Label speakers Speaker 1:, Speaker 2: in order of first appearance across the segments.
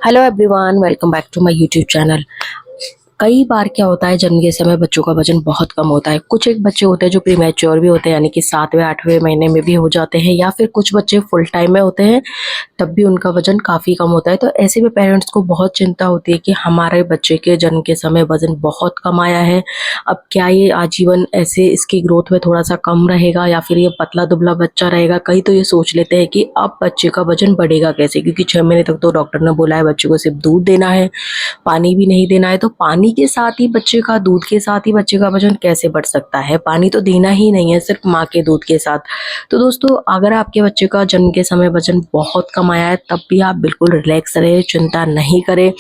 Speaker 1: Hello everyone, welcome back to my YouTube channel. कई बार क्या होता है, जन्म के समय बच्चों का वजन बहुत कम होता है। कुछ एक बच्चे होते हैं जो प्रीमैच्योर भी होते हैं, यानी कि 7वें 8वें महीने में भी हो जाते हैं, या फिर कुछ बच्चे फुल टाइम में होते हैं, तब भी उनका वजन काफ़ी कम होता है। तो ऐसे में पेरेंट्स को बहुत चिंता होती है कि हमारे बच्चे के जन्म के समय वजन बहुत कम आया है। अब क्या ये आजीवन ऐसे इसकी ग्रोथ में थोड़ा सा कम रहेगा, या फिर ये पतला दुबला बच्चा रहेगा। कई तो ये सोच लेते हैं कि अब बच्चे का वजन बढ़ेगा कैसे, क्योंकि 6 महीने तक तो डॉक्टर ने बोला है बच्चे को सिर्फ दूध देना है, पानी भी नहीं देना है। तो पानी के साथ ही बच्चे का, दूध के साथ ही बच्चे का वजन कैसे बढ़ सकता है? पानी तो देना ही नहीं है, सिर्फ माँ के दूध के साथ। तो दोस्तों, अगर आपके बच्चे का जन्म के समय वजन बहुत कम आया है, तब भी आप बिल्कुल रिलैक्स रहे, चिंता नहीं करें,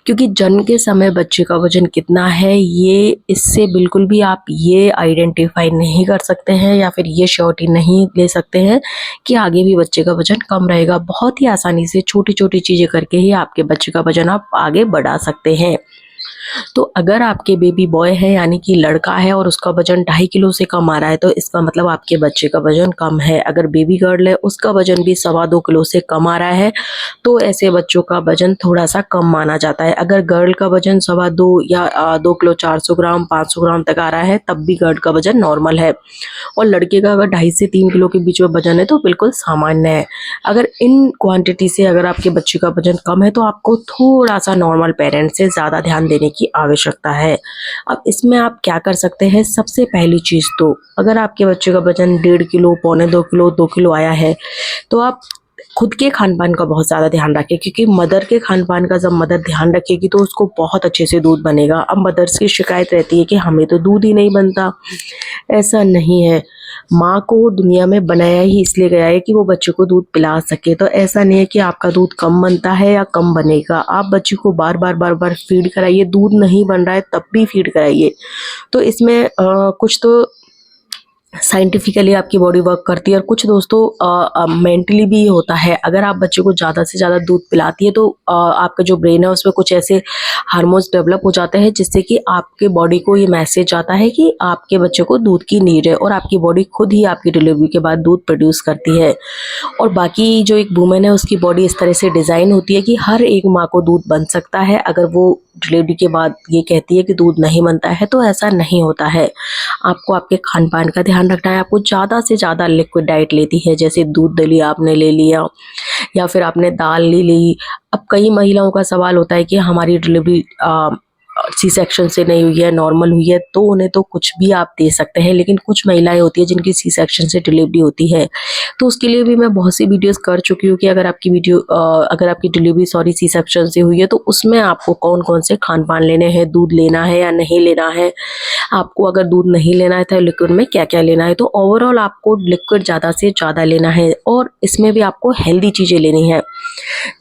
Speaker 1: क्योंकि जन्म के समय बच्चे का वजन कितना है, ये इससे बिल्कुल भी आप ये आइडेंटिफाई नहीं कर सकते हैं, या फिर ये श्योरिटी नहीं ले सकते हैं कि आगे भी बच्चे का वजन कम रहेगा। बहुत ही आसानी से छोटी छोटी चीज़ें करके ही आपके बच्चे का वजन आप आगे बढ़ा सकते हैं। तो अगर आपके बेबी बॉय है, यानी कि लड़का है, और उसका वजन 2.5 किलो से कम आ रहा है, तो इसका मतलब आपके बच्चे का वजन कम है। अगर बेबी गर्ल है, उसका वजन भी 2.25 किलो से कम आ रहा है, तो ऐसे बच्चों का वजन थोड़ा सा कम माना जाता है। अगर गर्ल का वजन 2.25 या 2 किलो 400 ग्राम 500 ग्राम तक आ रहा है, तब भी गर्ल का वजन नॉर्मल है। और लड़के का अगर 2.5 से 3 किलो के बीच में वजन है, तो बिल्कुल सामान्य है। अगर इन क्वांटिटी से अगर आपके बच्चे का वजन कम है, तो आपको थोड़ा सा नॉर्मल पेरेंट से ज़्यादा ध्यान देने की आवश्यकता है। अब इसमें आप क्या कर सकते हैं? सबसे पहली चीज़ तो, अगर आपके बच्चे का वजन 1.5 किलो, 2.25 किलो, 2 किलो आया है, तो आप खुद के खान-पान का बहुत ज़्यादा ध्यान रखें, क्योंकि मदर के खान-पान का जब मदर ध्यान रखेगी, तो उसको बहुत अच्छे से दूध बनेगा। अब मदर्स की शिकायत रहती है कि हमें तो दूध ही नहीं बनता। ऐसा नहीं है, माँ को दुनिया में बनाया ही इसलिए गया है कि वो बच्चे को दूध पिला सके। तो ऐसा नहीं है कि आपका दूध कम बनता है या कम बनेगा। आप बच्चे को बार-बार फीड कराइए, दूध नहीं बन रहा है तब भी फीड कराइए। तो इसमें कुछ तो साइंटिफिकली आपकी बॉडी वर्क करती है, और कुछ दोस्तों मेंटली भी होता है। अगर आप बच्चे को ज़्यादा से ज़्यादा दूध पिलाती है, तो आपका जो ब्रेन है उसमें कुछ ऐसे हार्मोन्स डेवलप हो जाते हैं, जिससे कि आपके बॉडी को ये मैसेज आता है कि आपके बच्चे को दूध की नीड है, और आपकी बॉडी खुद ही आपकी डिलीवरी के बाद दूध प्रोड्यूस करती है। और बाकी जो एक वुमेन है, उसकी बॉडी इस तरह से डिज़ाइन होती है कि हर एक माँ को दूध बन सकता है। अगर वो डिलीवरी के बाद ये कहती है कि दूध नहीं बनता है, तो ऐसा नहीं होता है। आपको आपके खान-पान का ध्यान रखना है। आपको ज़्यादा से ज़्यादा लिक्विड डाइट लेती है, जैसे दूध दलिया आपने ले लिया, या फिर आपने दाल ले ली। अब कई महिलाओं का सवाल होता है कि हमारी डिलीवरी सी सेक्शन से नहीं हुई है, नॉर्मल हुई है, तो उन्हें तो कुछ भी आप दे सकते हैं। लेकिन कुछ महिलाएं होती है जिनकी सी सेक्शन से डिलीवरी होती है, तो उसके लिए भी मैं बहुत सी वीडियोस कर चुकी हूँ कि अगर आपकी डिलीवरी सी सेक्शन से हुई है, तो उसमें आपको कौन कौन से खान पान लेने हैं, दूध लेना है या नहीं लेना है, आपको अगर दूध नहीं लेना है तो लिक्विड में क्या क्या लेना है। तो ओवरऑल आपको लिक्विड ज़्यादा से ज़्यादा लेना है, और इसमें भी आपको हेल्दी चीज़ें लेनी है।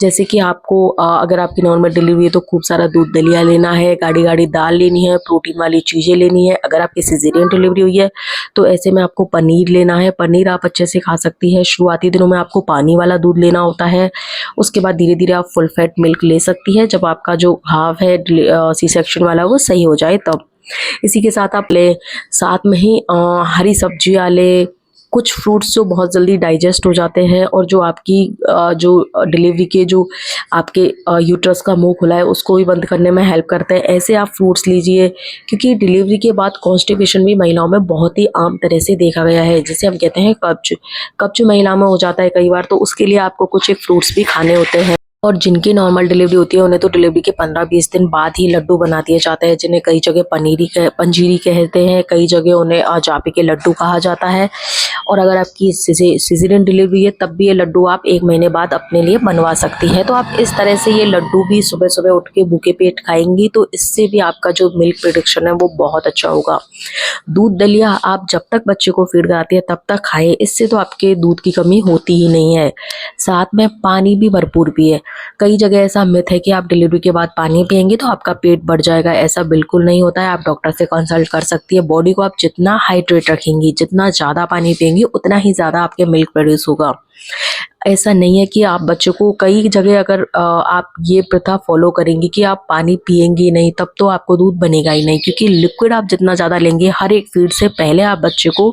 Speaker 1: जैसे कि आपको अगर आपकी नॉर्मल डिलीवरी है, तो खूब सारा दूध दलिया लेना है, गाढ़ी गाढ़ी दाल लेनी है, प्रोटीन वाली चीज़ें लेनी है। अगर आपकी सिजेरियन डिलीवरी हुई है, तो ऐसे में आपको पनीर लेना है। पनीर आप अच्छे से खा सकती है। शुरुआती दिनों में आपको पानी वाला दूध लेना होता है, उसके बाद धीरे धीरे आप फुल फैट मिल्क ले सकती है, जब आपका जो घाव है सी सेक्शन वाला वो सही हो जाए तब। इसी के साथ आप ले, साथ में ही हरी सब्जियाँ ले, कुछ फ्रूट्स जो बहुत जल्दी डाइजेस्ट हो जाते हैं, और जो आपकी जो डिलीवरी के जो आपके यूट्रस का मुंह खुला है उसको भी बंद करने में हेल्प करते हैं। ऐसे आप फ्रूट्स लीजिए, क्योंकि डिलीवरी के बाद कॉन्स्टिपेशन भी महिलाओं में बहुत ही आम तरह से देखा गया है, जिसे हम कहते हैं कब्ज। कब्ज महिला में हो जाता है कई बार, तो उसके लिए आपको कुछ एक फ्रूट्स भी खाने होते हैं। और जिनकी नॉर्मल डिलीवरी होती है, उन्हें तो डिलीवरी के 15-20 दिन बाद ही लड्डू बना दिए जाते हैं, जिन्हें कई जगह पंजीरी कहते हैं, कई जगह उन्हें जापे के लड्डू कहा जाता है। और अगर आपकी सिजेरियन डिलीवरी है, तब भी ये लड्डू आप 1 महीने बाद अपने लिए बनवा सकती हैं। तो आप इस तरह से ये लड्डू भी सुबह सुबह उठ के भूखे पेट खाएंगी, तो इससे भी आपका जो मिल्क प्रोडक्शन है वो बहुत अच्छा होगा। दूध दलिया आप जब तक बच्चे को फीड कराती है तब तक खाएं, इससे तो आपके दूध की कमी होती ही नहीं है। साथ में पानी भी भरपूर पिए। कई जगह ऐसा मिथ है कि आप डिलीवरी के बाद पानी पिएंगे तो आपका पेट बढ़ जाएगा। ऐसा बिल्कुल नहीं होता है। आप डॉक्टर से कंसल्ट कर सकती है। बॉडी को आप जितना हाइड्रेट रखेंगी, जितना ज़्यादा पानी पिएंगी, उतना ही ज़्यादा आपके मिल्क प्रोड्यूस होगा। ऐसा नहीं है कि आप बच्चों को, कई जगह अगर आप ये प्रथा फॉलो करेंगी कि आप पानी पिएंगी नहीं, तब तो आपको दूध बनेगा ही नहीं, क्योंकि लिक्विड आप जितना ज़्यादा लेंगे, हर एक फीड से पहले आप बच्चे को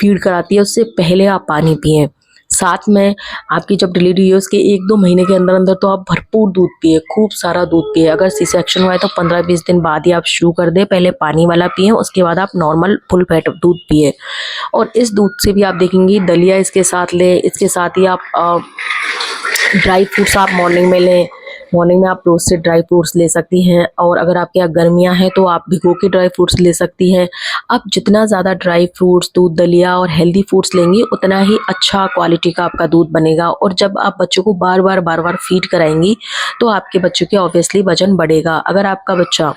Speaker 1: फीड कराती है, उससे पहले आप पानी पिएं। साथ में आपकी जब डिलीवरी है उसके 1-2 महीने के अंदर अंदर तो आप भरपूर दूध पिए, खूब सारा दूध पिए। अगर सी सेक्शन हुआ है तो 15-20 दिन बाद ही आप शुरू कर दें। पहले पानी वाला पिए, उसके बाद आप नॉर्मल फुल फैट दूध पिए। और इस दूध से भी आप देखेंगी दलिया इसके साथ लें, इसके साथ ही आप ड्राई फ्रूट्स आप मॉर्निंग में लें। मॉर्निंग में आप रोस्टेड ड्राई फ्रूट्स ले सकती हैं, और अगर आपके यहाँ गर्मियाँ हैं तो आप भिगो के ड्राई फ्रूट्स ले सकती हैं। आप जितना ज़्यादा ड्राई फ्रूट्स, दूध, दलिया और हेल्दी फूड्स लेंगी उतना ही अच्छा क्वालिटी का आपका दूध बनेगा। और जब आप बच्चों को बार बार फीड कराएंगी तो आपके बच्चों के ऑब्वियसली वजन बढ़ेगा। अगर आपका बच्चा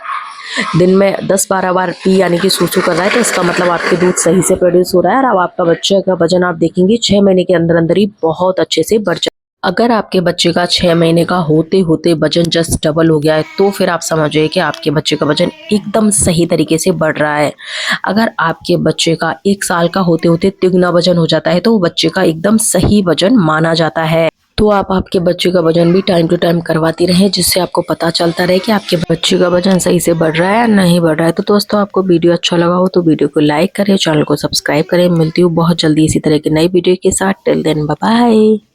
Speaker 1: दिन में 10-12 बार पी यानी कि सूसू कर रहा है तो इसका मतलब आपके दूध सही से प्रोड्यूस हो रहा है, और अब आपका बच्चे का वजन आप देखेंगे 6 महीने के अंदर अंदर ही बहुत अच्छे से बढ़ जाए। अगर आपके बच्चे का 6 महीने का होते होते वजन जस्ट डबल हो गया है तो फिर आप समझिए कि आपके बच्चे का वजन एकदम सही तरीके से बढ़ रहा है। अगर आपके बच्चे का 1 साल का होते होते तिगुना वजन हो जाता है तो वो बच्चे का एकदम सही वजन माना जाता है। तो आप आपके बच्चे का वजन भी टाइम टू टाइम करवाती रहें, जिससे आपको पता चलता रहे कि आपके बच्चे का वजन सही से बढ़ रहा है या नहीं बढ़ रहा है। तो दोस्तों, आपको वीडियो अच्छा लगा हो तो वीडियो को लाइक करें, चैनल को सब्सक्राइब करें। मिलती हूँ बहुत जल्दी इसी तरह की नई वीडियो के साथ। Till then bye bye.